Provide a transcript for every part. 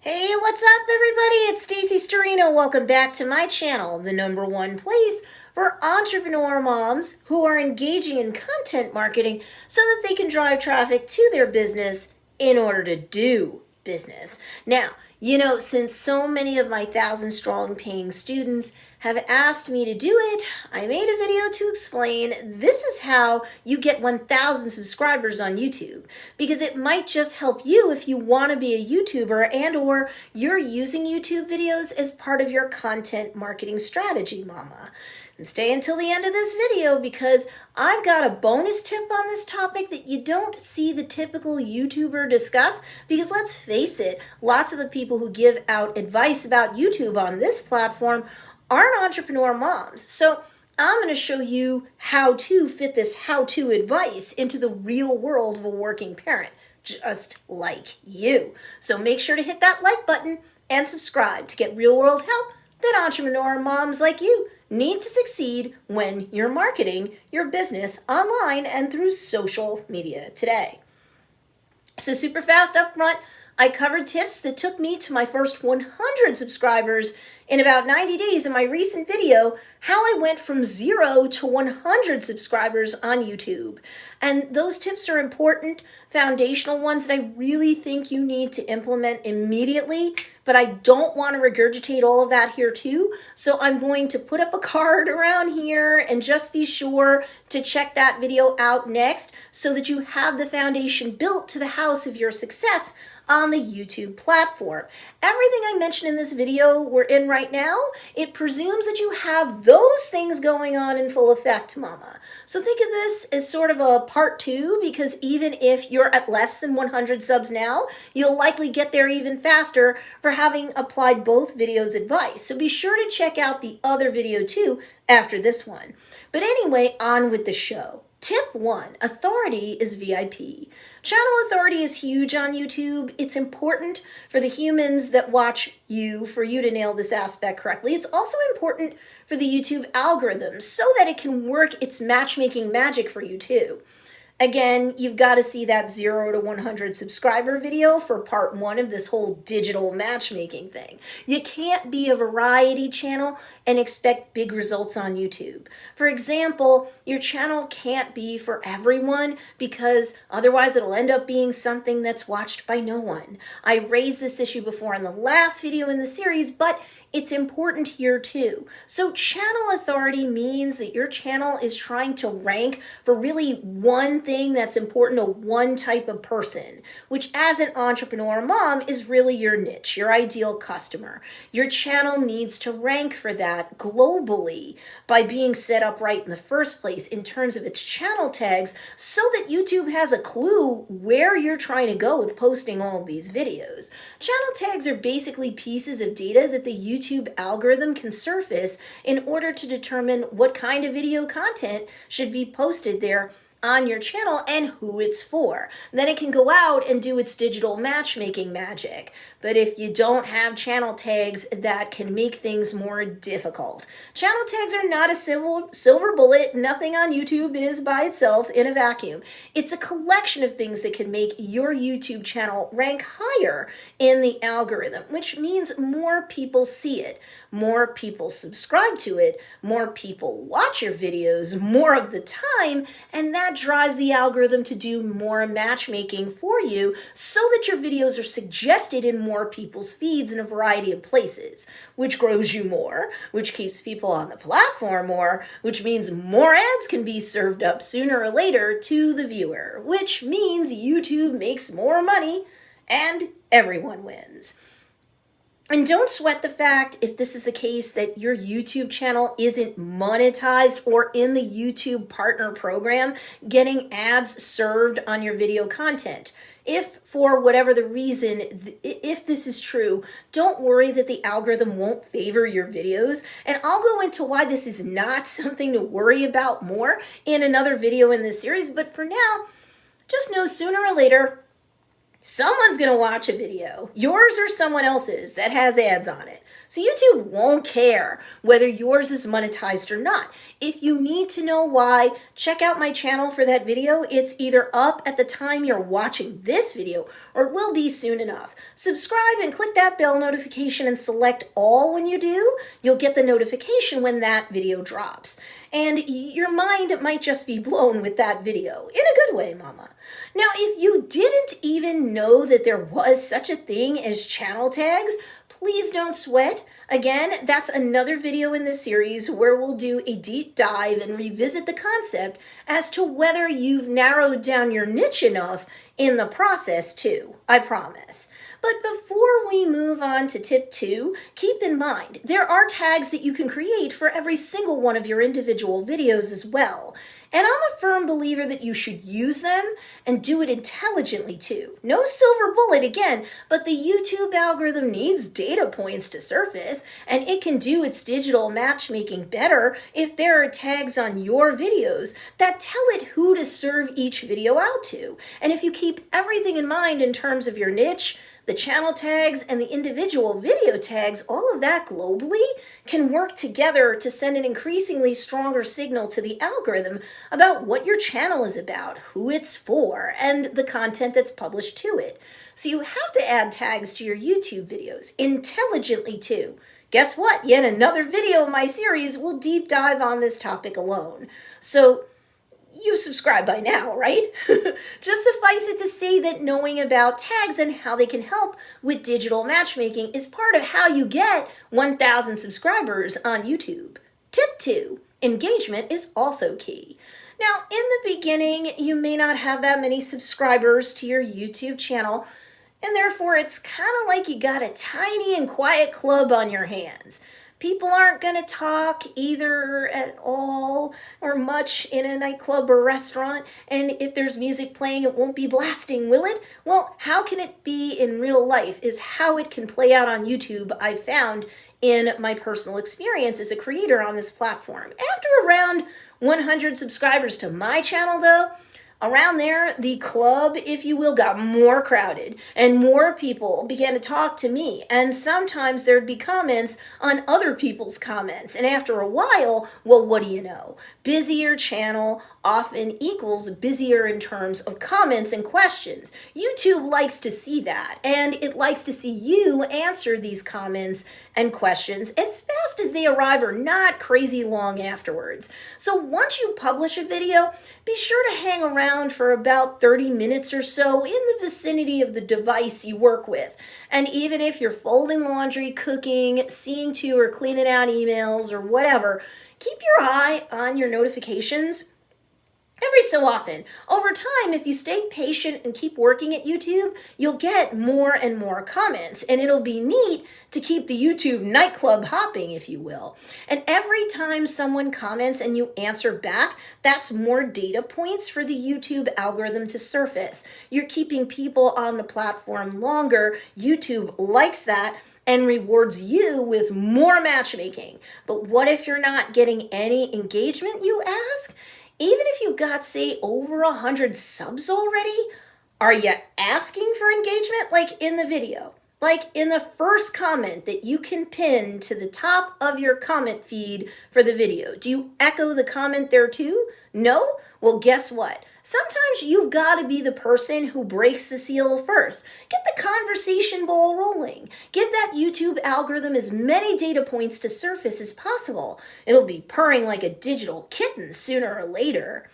Hey, what's up, everybody? It's Stacy Storino. Welcome back to my channel, the #1 place for entrepreneur moms who are engaging in content marketing so that they can drive traffic to their business in order to do business. Now, since so many of my 1,000 strong paying students have asked me to do it, I made a video to explain this is how you get 1,000 subscribers on YouTube, because it might just help you if you want to be a YouTuber and or you're using YouTube videos as part of your content marketing strategy, mama. And stay until the end of this video because I've got a bonus tip on this topic that you don't see the typical YouTuber discuss, because let's face it, lots of the people who give out advice about YouTube on this platform aren't entrepreneur moms. So I'm going to show you how to fit this how-to advice into the real world of a working parent, just like you. So make sure to hit that like button and subscribe to get real world help that entrepreneur moms like you need to succeed when you're marketing your business online and through social media today. So super fast up front, I covered tips that took me to my first 100 subscribers in about 90 days in my recent video, how I went from 0 to 100 subscribers on YouTube. And those tips are important, foundational ones that I really think you need to implement immediately, but I don't want to regurgitate all of that here too. So I'm going to put up a card around here and just be sure to check that video out next so that you have the foundation built to the house of your success on the YouTube platform. Everything I mentioned in this video we're in right now, it presumes that you have those things going on in full effect, mama. So think of this as sort of a part 2, because even if you're at less than 100 subs now, you'll likely get there even faster for having applied both videos' advice. So be sure to check out the other video too after this one. But anyway, on with the show. Tip 1, authority is VIP. Channel authority is huge on YouTube. It's important for the humans that watch you, for you to nail this aspect correctly. It's also important for the YouTube algorithm so that it can work its matchmaking magic for you too. Again, you've got to see that 0 to 100 subscriber video for part 1 of this whole digital matchmaking thing. You can't be a variety channel and expect big results on YouTube. For example, your channel can't be for everyone, because otherwise it'll end up being something that's watched by no one. I raised this issue before in the last video in the series, but it's important here too. So channel authority means that your channel is trying to rank for really one thing that's important to one type of person, which as an entrepreneur mom is really your niche, your ideal customer. Your channel needs to rank for that globally by being set up right in the first place in terms of its channel tags, so that YouTube has a clue where you're trying to go with posting all of these videos. Channel tags are basically pieces of data that the YouTube algorithm can surface in order to determine what kind of video content should be posted there on your channel and who it's for. Then it can go out and do its digital matchmaking magic. But if you don't have channel tags, that can make things more difficult. Channel tags are not a silver bullet. Nothing on YouTube is by itself in a vacuum. It's a collection of things that can make your YouTube channel rank higher in the algorithm, which means more people see it, more people subscribe to it, more people watch your videos more of the time, and that drives the algorithm to do more matchmaking for you so that your videos are suggested in more people's feeds in a variety of places, which grows you more, which keeps people on the platform more, which means more ads can be served up sooner or later to the viewer, which means YouTube makes more money and everyone wins. And don't sweat the fact, if this is the case, that your YouTube channel isn't monetized or in the YouTube Partner Program getting ads served on your video content. If for whatever the reason, if this is true, don't worry that the algorithm won't favor your videos. And I'll go into why this is not something to worry about more in another video in this series. But for now, just know sooner or later, someone's going to watch a video, yours or someone else's, that has ads on it. So YouTube won't care whether yours is monetized or not. If you need to know why, check out my channel for that video. It's either up at the time you're watching this video or it will be soon enough. Subscribe and click that bell notification and select all when you do. You'll get the notification when that video drops. And your mind might just be blown with that video, in a good way, mama. Now, if you didn't even know that there was such a thing as channel tags, please don't sweat. Again, that's another video in this series where we'll do a deep dive and revisit the concept as to whether you've narrowed down your niche enough in the process too, I promise. But before we move on to tip 2, keep in mind, there are tags that you can create for every single one of your individual videos as well. And I'm a firm believer that you should use them and do it intelligently too. No silver bullet again, but the YouTube algorithm needs data points to surface, and it can do its digital matchmaking better if there are tags on your videos that tell it who to serve each video out to. And if you keep everything in mind in terms of your niche, the channel tags and the individual video tags, all of that globally can work together to send an increasingly stronger signal to the algorithm about what your channel is about, who it's for, and the content that's published to it. So you have to add tags to your YouTube videos intelligently too. Guess what? Yet another video in my series will deep dive on this topic alone. So you subscribe by now, right? Just suffice it to say that knowing about tags and how they can help with digital matchmaking is part of how you get 1,000 subscribers on YouTube. Tip 2, engagement is also key. Now, in the beginning, you may not have that many subscribers to your YouTube channel, and therefore it's kind of like you got a tiny and quiet club on your hands. People aren't going to talk either at all or much in a nightclub or restaurant. And if there's music playing, it won't be blasting, will it? Well, how can it be in real life is how it can play out on YouTube, I found in my personal experience as a creator on this platform. After around 100 subscribers to my channel, though, around there, the club, if you will, got more crowded and more people began to talk to me. And sometimes there'd be comments on other people's comments. And after a while, well, what do you know? Busier channel often equals busier in terms of comments and questions. YouTube likes to see that, and it likes to see you answer these comments and questions as fast as they arrive or not crazy long afterwards. So once you publish a video, be sure to hang around for about 30 minutes or so in the vicinity of the device you work with. And even if you're folding laundry, cooking, seeing to or cleaning out emails or whatever, keep your eye on your notifications every so often. Over time, if you stay patient and keep working at YouTube, you'll get more and more comments, and it'll be neat to keep the YouTube nightclub hopping, if you will. And every time someone comments and you answer back, that's more data points for the YouTube algorithm to surface. You're keeping people on the platform longer. YouTube likes that and rewards you with more matchmaking. But what if you're not getting any engagement, you ask? Even if you got, say, over 100 subs already, are you asking for engagement like in the video? Like in the first comment that you can pin to the top of your comment feed for the video. Do you echo the comment there too? No? Well, guess what? Sometimes you've got to be the person who breaks the seal first. Get the conversation ball rolling. Give that YouTube algorithm as many data points to surface as possible. It'll be purring like a digital kitten sooner or later.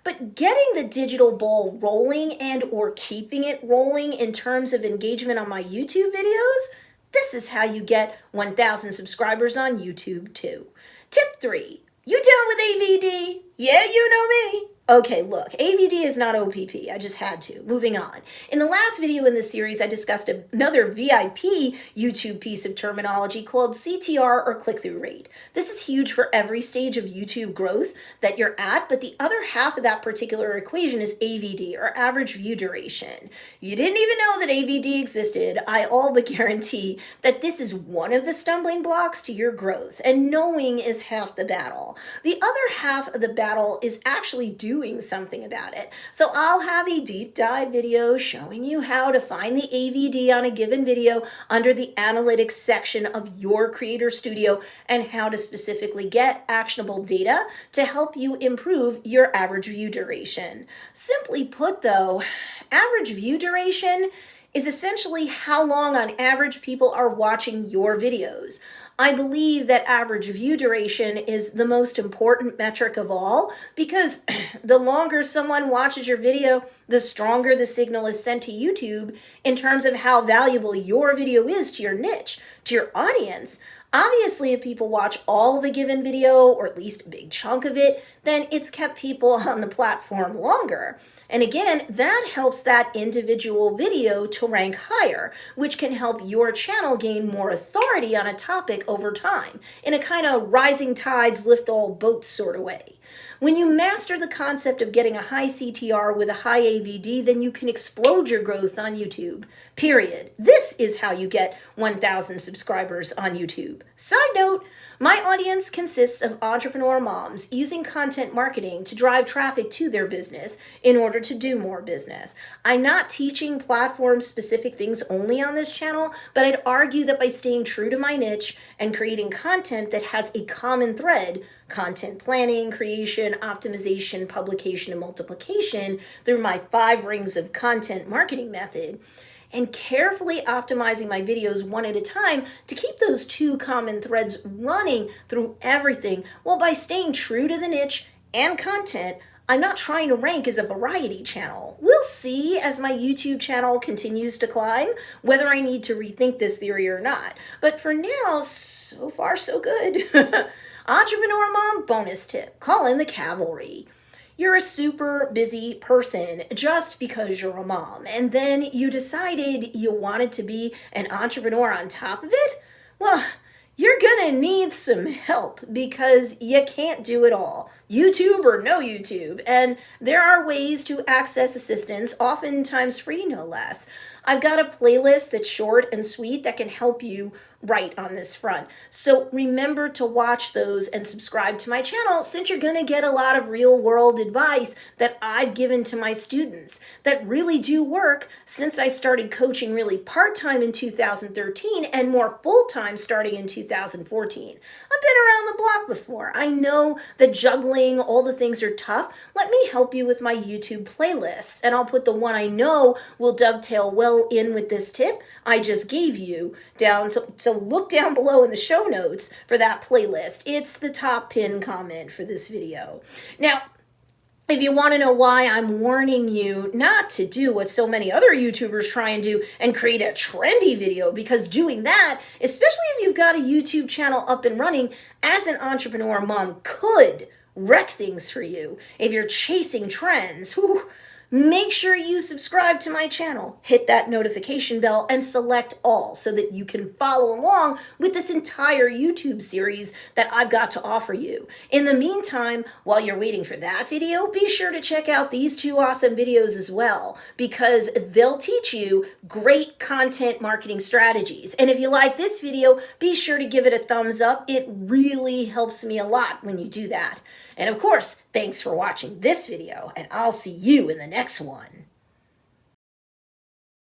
But getting the digital ball rolling and or keeping it rolling in terms of engagement on my YouTube videos, this is how you get 1,000 subscribers on YouTube too. Tip 3, you down with AVD? Yeah, you know me. Okay, look, AVD is not OPP. I just had to. Moving on. In the last video in this series, I discussed another VIP YouTube piece of terminology called CTR or click-through rate. This is huge for every stage of YouTube growth that you're at, but the other half of that particular equation is AVD, or average view duration. You didn't even know that AVD existed. I all but guarantee that this is one of the stumbling blocks to your growth, and knowing is half the battle. The other half of the battle is actually doing doing something about it. So I'll have a deep dive video showing you how to find the AVD on a given video under the analytics section of your Creator Studio and how to specifically get actionable data to help you improve your average view duration. Simply put though, average view duration is essentially how long on average people are watching your videos. I believe that average view duration is the most important metric of all because the longer someone watches your video, the stronger the signal is sent to YouTube in terms of how valuable your video is to your niche, to your audience. Obviously, if people watch all of a given video, or at least a big chunk of it, then it's kept people on the platform longer. And again, that helps that individual video to rank higher, which can help your channel gain more authority on a topic over time, in a kind of rising tides lift all boats sort of way. When you master the concept of getting a high CTR with a high AVD, then you can explode your growth on YouTube, period. This is how you get 1,000 subscribers on YouTube. Side note, my audience consists of entrepreneur moms using content marketing to drive traffic to their business in order to do more business. I'm not teaching platform-specific things only on this channel, but I'd argue that by staying true to my niche and creating content that has a common thread, content planning, creation, optimization, publication, and multiplication through my 5 rings of content marketing method, and carefully optimizing my videos one at a time to keep those 2 common threads running through everything. Well, by staying true to the niche and content, I'm not trying to rank as a variety channel. We'll see as my YouTube channel continues to climb whether I need to rethink this theory or not. But for now, so far so good. Entrepreneur Mom bonus tip, call in the cavalry. You're a super busy person just because you're a mom, and then you decided you wanted to be an entrepreneur on top of it? Well, you're gonna need some help because you can't do it all. YouTube or no YouTube, and there are ways to access assistance, oftentimes free no less. I've got a playlist that's short and sweet that can help you right on this front. So remember to watch those and subscribe to my channel since you're going to get a lot of real world advice that I've given to my students that really do work since I started coaching really part-time in 2013 and more full-time starting in 2014. I've been around the block before. I know that juggling all the things are tough. Let me help you with my YouTube playlists, and I'll put the one I know will dovetail well in with this tip I just gave you down. So look down below in the show notes for that playlist. It's the top pinned comment for this video. Now, if you want to know why I'm warning you not to do what so many other YouTubers try and do and create a trendy video, because doing that, especially if you've got a YouTube channel up and running as an entrepreneur mom, could wreck things for you. If you're chasing trends, whew, make sure you subscribe to my channel, hit that notification bell, and select all so that you can follow along with this entire YouTube series that I've got to offer you. In the meantime, while you're waiting for that video, be sure to check out these 2 awesome videos as well, because they'll teach you great content marketing strategies. And if you like this video, be sure to give it a thumbs up. It really helps me a lot when you do that. And of course, thanks for watching this video, and I'll see you in the next one.